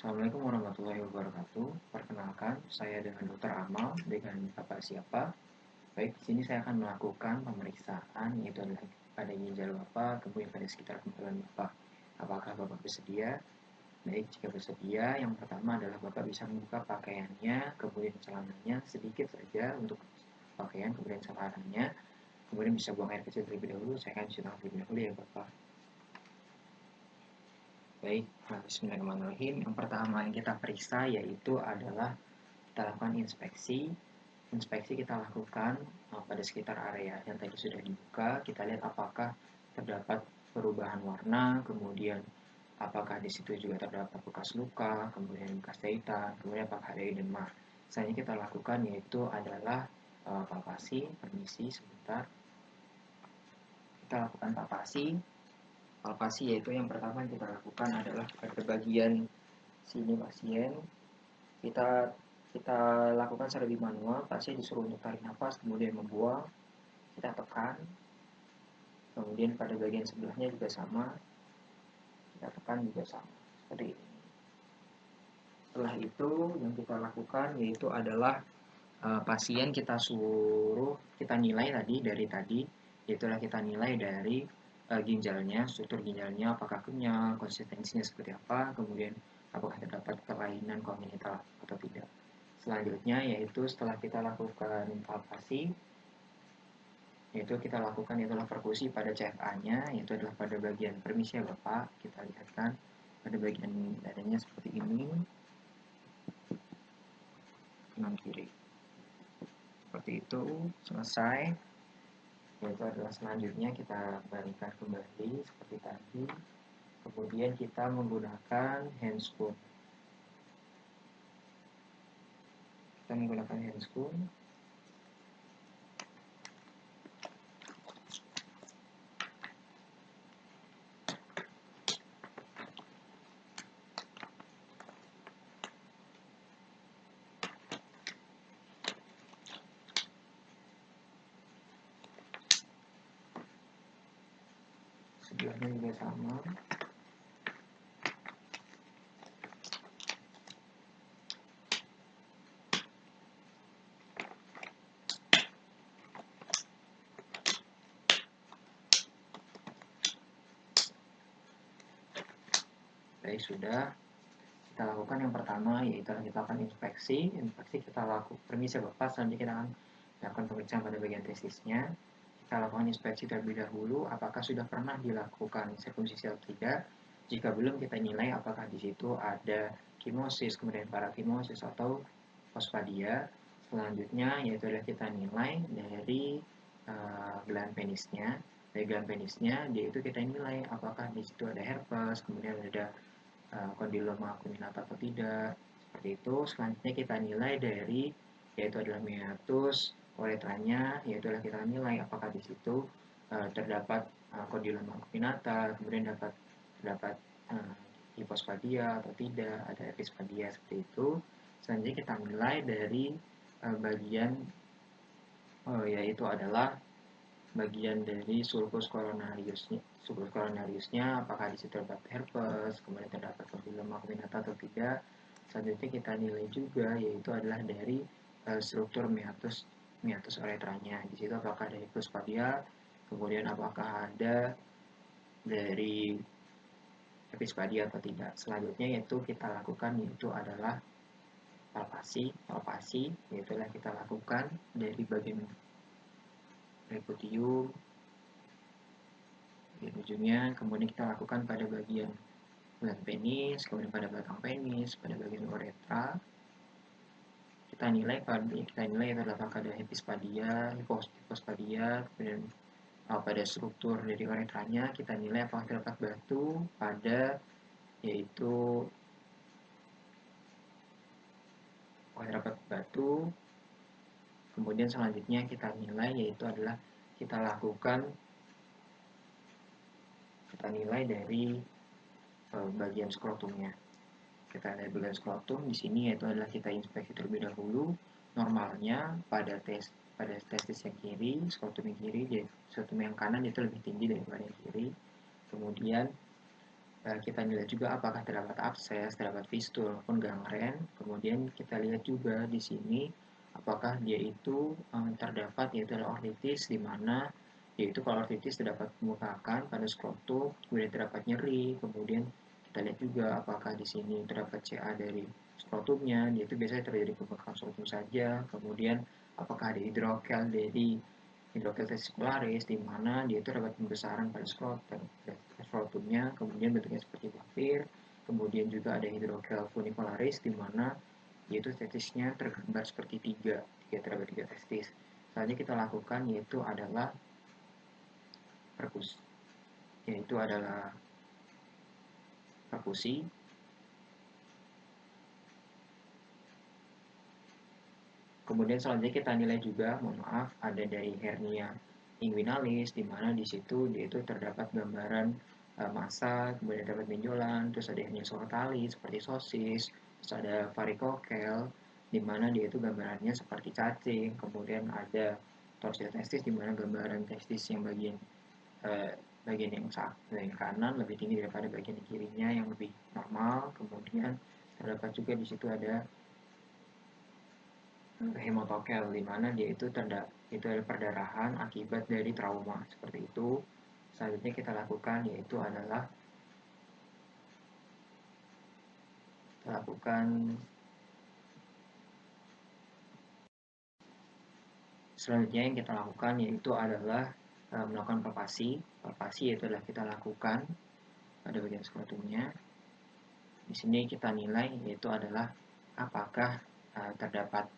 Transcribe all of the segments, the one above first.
Assalamualaikum warahmatullahi wabarakatuh. Perkenalkan, saya dengan Dr. Amal dengan Bapak siapa? Baik, di sini saya akan melakukan pemeriksaan yaitu adalah pada ginjal Bapak, kemudian pada sekitar kemaluan Bapak. Apakah Bapak bersedia? Baik, jika bersedia, yang pertama adalah Bapak bisa membuka pakaiannya, kemudian celananya sedikit saja untuk pakaian, kemudian celananya, kemudian bisa buang air kecil terlebih dahulu. Saya akan cuci tangan terlebih dahulu ya Bapak. Baik, bismillahirrahmanirrahim. Yang pertama yang kita periksa yaitu adalah kita lakukan inspeksi. Inspeksi kita lakukan pada sekitar area yang tadi sudah dibuka. Kita lihat apakah terdapat perubahan warna, kemudian apakah di situ juga terdapat bekas luka, kemudian bekas jahitan, kemudian apakah ada edema. Selanjutnya kita lakukan yaitu adalah palpasi. Permisi sebentar. Kita lakukan palpasi. Palpasi yaitu yang pertama yang kita lakukan adalah pada bagian sini pasien. Kita kita lakukan secara lebih manual. Pasien disuruh untuk tarik nafas, kemudian membuang. Kita tekan. Kemudian pada bagian sebelahnya juga sama. Kita tekan juga sama. Seperti ini. Setelah itu yang kita lakukan yaitu adalah pasien kita suruh kita nilai dari tadi, yaitu kita nilai dari ginjalnya, struktur ginjalnya, apakah kenyal, konsistensinya seperti apa, kemudian apakah terdapat kelainan kongenital atau tidak. Selanjutnya yaitu setelah kita lakukan palpasi, yaitu kita lakukan itulah perkusi pada CFA-nya, yaitu adalah pada bagian permisi ya Bapak, kita lihatkan pada bagian dadanya seperti ini, kanan kiri. Seperti itu, selesai. Yaitu adalah selanjutnya kita balikan kembali seperti tadi. Kemudian kita menggunakan handscoon. Kita menggunakan handscoon. Sebelahnya juga sama. Baik, sudah. Kita lakukan yang pertama yaitu kita akan inspeksi. Inspeksi kita lakukan permisi Bapak, selanjutnya kita akan lakukan pemeriksaan pada bagian testisnya. Kita lakukan inspeksi terlebih dahulu apakah sudah pernah dilakukan sirkumsisi atau tidak. Jika belum, kita nilai apakah di situ ada kimosis, kemudian parakimosis atau pospadia. Selanjutnya yaitu adalah kita nilai dari gland penisnya. Dari gland penisnya, yaitu kita nilai apakah di situ ada herpes, kemudian ada kondiloma acuminata atau tidak. Seperti itu. Selanjutnya kita nilai dari yaitu adalah meatus uretranya, yaitu adalah kita nilai apakah di situ terdapat kondiloma acuminata, kemudian terdapat hipospadia atau tidak, ada epispadia seperti itu. Selanjutnya kita nilai dari bagian yaitu adalah bagian dari sulcus coronariusnya, apakah di situ terdapat herpes, kemudian terdapat kondiloma acuminata atau tidak. Selanjutnya kita nilai juga yaitu adalah dari struktur meatus uretranya. Di situ apakah ada hipospadia, kemudian apakah ada dari epispadia atau tidak. Selanjutnya yaitu kita lakukan yaitu adalah palpasi. Palpasi yaitu kita lakukan dari bagian reputium di ujungnya, kemudian kita lakukan pada bagian bulan penis, kemudian pada belakang penis, pada bagian uretra. Kita nilai adalah apakah ada epispadia, hipospadia, kemudian pada struktur dari uretranya kita nilai apakah terdapat batu pada yaitu terdapat batu. Kemudian selanjutnya kita nilai yaitu adalah kita nilai dari bagian skrotumnya. Kita lihat bagian skrotum di sini yaitu adalah kita inspeksi terlebih dahulu. Normalnya pada testis yang kiri, skrotum yang kanan itu lebih tinggi daripada yang kiri. Kemudian kita nilai juga apakah terdapat abses, terdapat fistul maupun gangren. Kemudian kita lihat juga di sini apakah dia itu terdapat yaitu adalah ortitis, di mana yaitu kalau ortitis terdapat pembengkakan pada skrotum, kemudian terdapat nyeri, kemudian kita lihat juga apakah di sini terdapat CA dari skrotumnya, yaitu biasanya terjadi pembengkakan skrotum saja, kemudian apakah ada hidrokel dari hidrokel testicularis di mana dia itu terdapat pembesaran pada skrotumnya, kemudian bentuknya seperti butir, kemudian juga ada hidrokel funicularis di mana yaitu testisnya tergambar seperti terdapat tiga testis. Selanjutnya kita lakukan yaitu adalah perkusi, perkusi. Kemudian selanjutnya kita nilai juga, mohon maaf, ada dari hernia inguinalis, di mana di situ dia itu terdapat gambaran massa, kemudian terdapat benjolan, terus ada hernia scrotalis seperti sosis, terus ada varikokel, di mana dia itu gambarannya seperti cacing, kemudian ada torsi testis, di mana gambaran testis yang bagian yang bagian kanan lebih tinggi daripada bagian kirinya yang lebih normal, kemudian terdapat juga di situ ada hemotokel di mana dia itu itu ada perdarahan akibat dari trauma seperti itu. Selanjutnya kita lakukan yaitu adalah selanjutnya yang kita lakukan yaitu adalah melakukan palpasi. Palpasi yaitu adalah kita lakukan pada bagian skrotumnya. Di sini kita nilai yaitu adalah apakah terdapat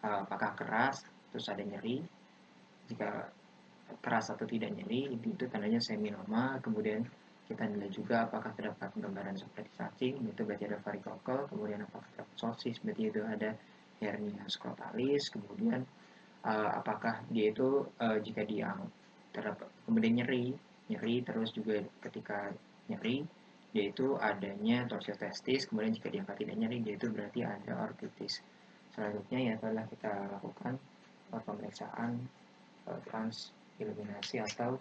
apakah keras, terus ada nyeri. Jika keras atau tidak nyeri, itu tandanya semi normal. Kemudian kita nilai juga apakah terdapat gambaran seperti cacing, itu berarti ada varikokel. Kemudian apakah terdapat sosis, berarti itu ada hernia scrotalis. Kemudian apakah dia itu jika dia terdapat kemudian nyeri terus juga ketika nyeri dia itu adanya torsio testis. Kemudian jika diangkat tidak nyeri, dia itu berarti ada ortitis. Selanjutnya ya adalah kita lakukan pemeriksaan transiluminasi atau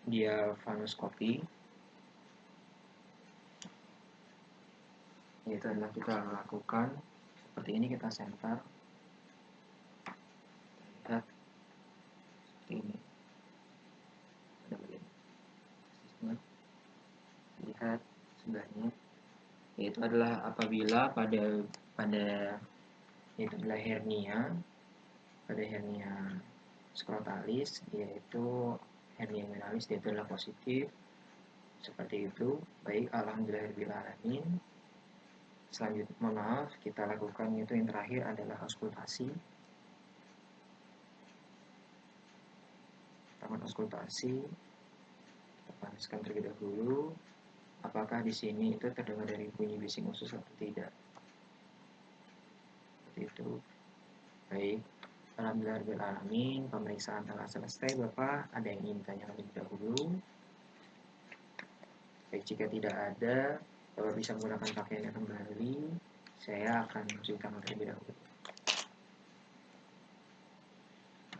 diaphragmoskopi, yaitu adalah kita lakukan seperti ini, kita senter, lihat seperti ini, ada bagian testisnya, lihat sebelahnya, yaitu adalah apabila pada yaitu adalah pada hernia scrotalis, yaitu hernia inguinalis, yaitu adalah positif seperti itu. Baik, alhamdulillahirobbilalamin. Selanjutnya, mohon maaf, kita lakukan itu yang terakhir adalah auskultasi. Taman auskultasi, kita panaskan terlebih dahulu. Apakah di sini itu terdengar dari bunyi bising usus atau tidak? Seperti itu. Baik, alhamdulillahirobbilalamin. Pemeriksaan telah selesai, Bapak. Ada yang ingin ditanyakan terlebih dahulu? Baik, jika tidak ada, Bapak bisa menggunakan pakaiannya kembali. Saya akan mencuci tangan terlebih dahulu.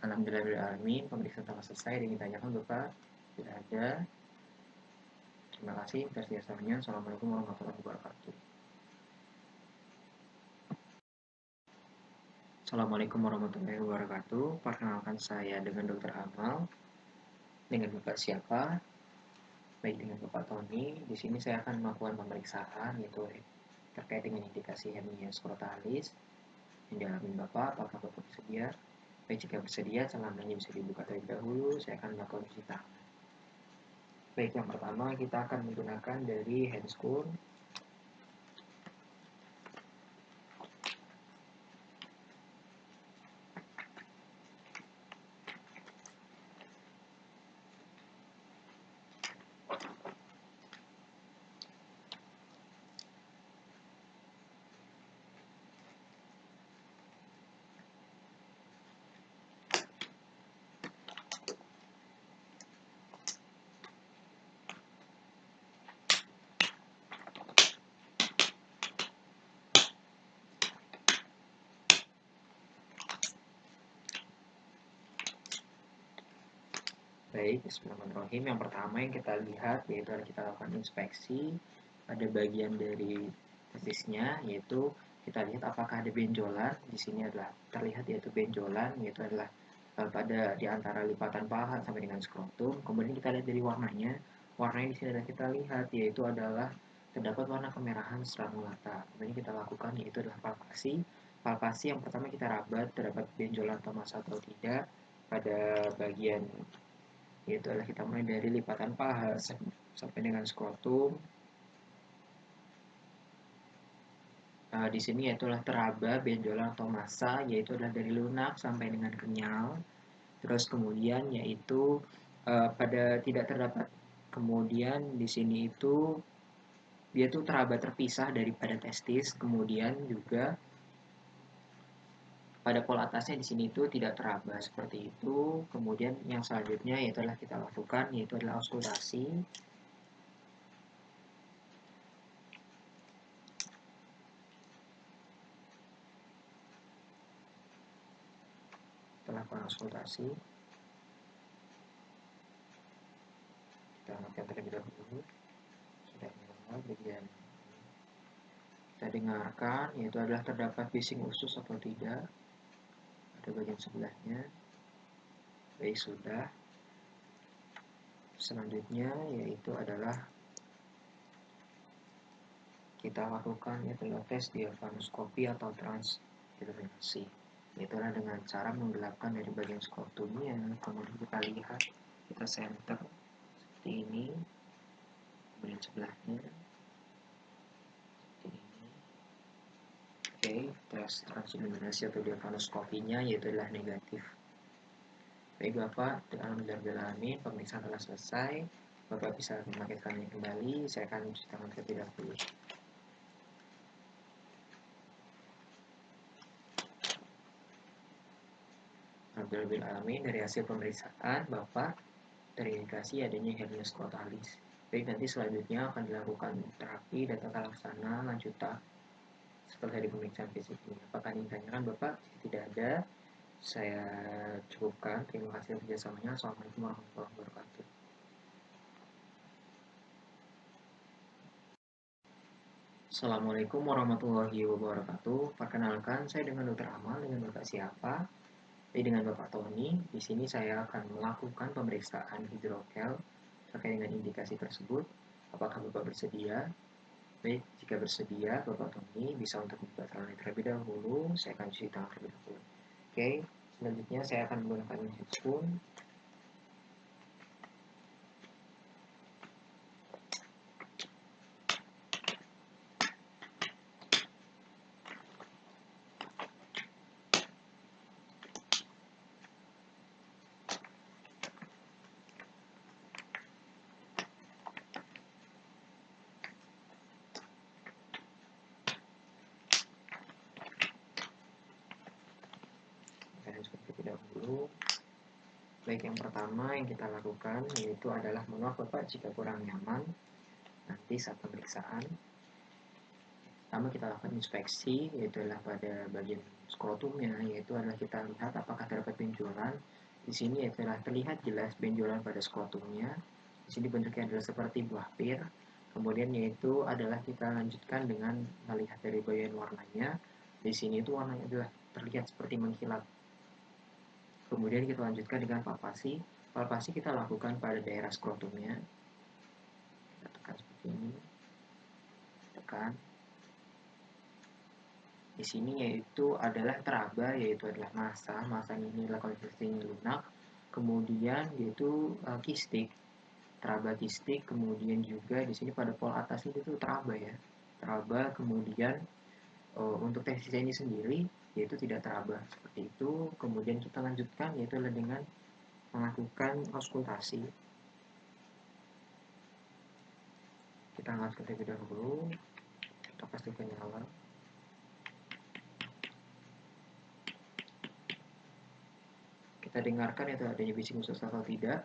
Alhamdulillahirobbilalamin. Pemeriksaan telah selesai. Ada yang ditanyakan, Bapak? Tidak ada. Terima kasih atas kerjasamanya. Assalamualaikum warahmatullahi wabarakatuh. Assalamualaikum warahmatullahi wabarakatuh. Perkenalkan, saya dengan Dr. Amal. Dengan Bapak siapa? Baik, dengan Bapak Tony. Di sini saya akan melakukan pemeriksaan yaitu terkait dengan indikasi hernia scrotalis yang dialami Bapak. Apakah Bapak bersedia? Baik, jika bersedia, celananya bisa dibuka terlebih dahulu. Saya akan melakukan cuci tangan. Baik, yang pertama kita akan menggunakan dari handscoon. Baik, bismillahirrahmanirrahim. Yang pertama yang kita lihat yaitu kita lakukan inspeksi pada bagian dari testisnya, yaitu kita lihat apakah ada benjolan. Di sini adalah terlihat yaitu benjolan, yaitu adalah pada di antara lipatan paha sampai dengan skrotum. Kemudian kita lihat dari warnanya. Warnanya di sini adalah kita lihat yaitu adalah terdapat warna kemerahan setelah melata. Kemudian kita lakukan yaitu adalah palpasi. Palpasi yang pertama kita raba terdapat benjolan atau massa atau tidak pada bagian, yaitu adalah kita mulai dari lipatan paha sampai dengan skrotum. Di sini yaitu adalah teraba, benjolan atau massa, yaitu adalah dari lunak sampai dengan kenyal. Terus kemudian yaitu pada tidak terdapat, kemudian di sini itu dia tuh teraba terpisah daripada testis. Kemudian juga pada pol atasnya di sini itu tidak teraba seperti itu. Kemudian yang selanjutnya yaitu adalah kita lakukan yaitu adalah auskultasi. Setelah konsultasi, kita angkat terlebih dahulu. Sudah nyala bagian kita dengarkan yaitu adalah terdapat bising usus atau tidak pada bagian sebelahnya. Baik, sudah. Selanjutnya yaitu adalah kita lakukan yaitu tes diafragmoskopi atau transilluminasi. Yaitu adalah dengan cara menggelapkan dari bagian skrotumnya, kemudian kita lihat, kita center seperti ini, kemudian sebelahnya seperti ini. Oke, tes transilluminasi atau diafragmoskopinya yaitu adalah negatif. Baik Bapak, alhamdulillah pemeriksaan telah selesai. Bapak bisa memakai kembali. Saya akan cuci tangan terlebih dahulu. Alhamdulillah dari hasil pemeriksaan Bapak terindikasi adanya hernia scotalis. Baik, nanti selanjutnya akan dilakukan terapi dan tata laksana lanjutan setelah dari pemeriksaan fisik ini. Apakah ingin ditanyakan Bapak? Jika tidak ada, saya cukupkan. Terima kasih atas kerjasamanya. Assalamualaikum warahmatullahi wabarakatuh. Assalamualaikum warahmatullahi wabarakatuh. Perkenalkan, saya dengan Dr. Amal. Dengan Bapak siapa? Dengan Bapak Tony. Di sini saya akan melakukan pemeriksaan hidrokel terkait dengan indikasi tersebut. Apakah Bapak bersedia? Baik, jika bersedia, Bapak Tony bisa untuk membuka tangan terlebih dahulu. Saya akan cuci tangan terlebih dahulu. Oke, selanjutnya saya akan menggunakan handphone. Terlebih dahulu. Baik, yang pertama yang kita lakukan yaitu adalah maaf Bapak jika kurang nyaman nanti saat pemeriksaan. Pertama kita lakukan inspeksi yaitu adalah pada bagian skrotumnya, yaitu adalah kita lihat apakah terdapat benjolan. Di sini yaitu adalah terlihat jelas benjolan pada skrotumnya. Di sini bentuknya adalah seperti buah pir. Kemudian yaitu adalah kita lanjutkan dengan melihat dari bagian warnanya. Di sini itu warnanya adalah terlihat seperti mengkilat. Kemudian kita lanjutkan dengan palpasi. Palpasi kita lakukan pada daerah skrotumnya. Kita tekan seperti ini. Tekan. Di sini yaitu adalah teraba, yaitu adalah massa. Massanya ini adalah konsisten lunak. Kemudian yaitu kistik. Teraba kistik. Kemudian juga di sini pada pol atas itu teraba ya. Teraba. Kemudian untuk testis ini sendiri yaitu tidak teraba seperti itu. Kemudian kita lanjutkan yaitu dengan melakukan auskultasi. Kita angkat terlebih dahulu. Kita pastikan nyala. Kita dengarkan itu adanya bising usus atau tidak.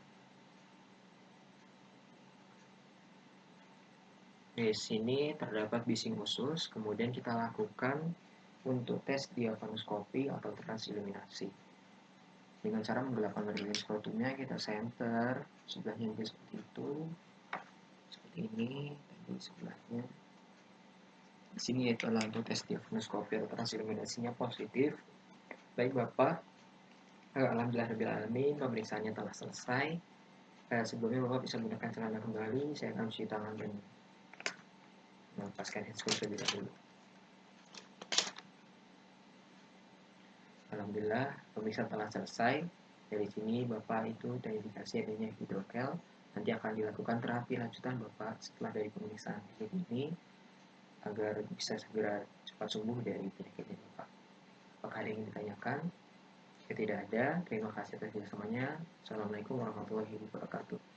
Di sini terdapat bising usus. Kemudian kita lakukan untuk tes diafragmoskopi atau transilluminasi. Dengan cara menggelapkan bagian skrotumnya, kita center sebelahnya juga seperti itu, seperti ini. Tadi sebelahnya di sini yaitu adalah untuk tes diagnosis COVID atau hasil iluminasinya positif. Baik Bapak, alhamdulillah pemeriksaannya telah selesai. Sebelumnya Bapak bisa menggunakan celana kembali. Saya akan cuci tangan dan melepaskan handscope terlebih dahulu. Alhamdulillah pemeriksaan telah selesai. Dari sini Bapak itu terindikasi adanya hidrokel. Nanti akan dilakukan terapi lanjutan Bapak setelah dari pemeriksaan ini agar bisa segera cepat sembuh dari penyakitnya Bapak. Apakah ada yang ingin ditanyakan? Jika tidak ada, terima kasih atas kerjasamanya. Assalamualaikum warahmatullahi wabarakatuh.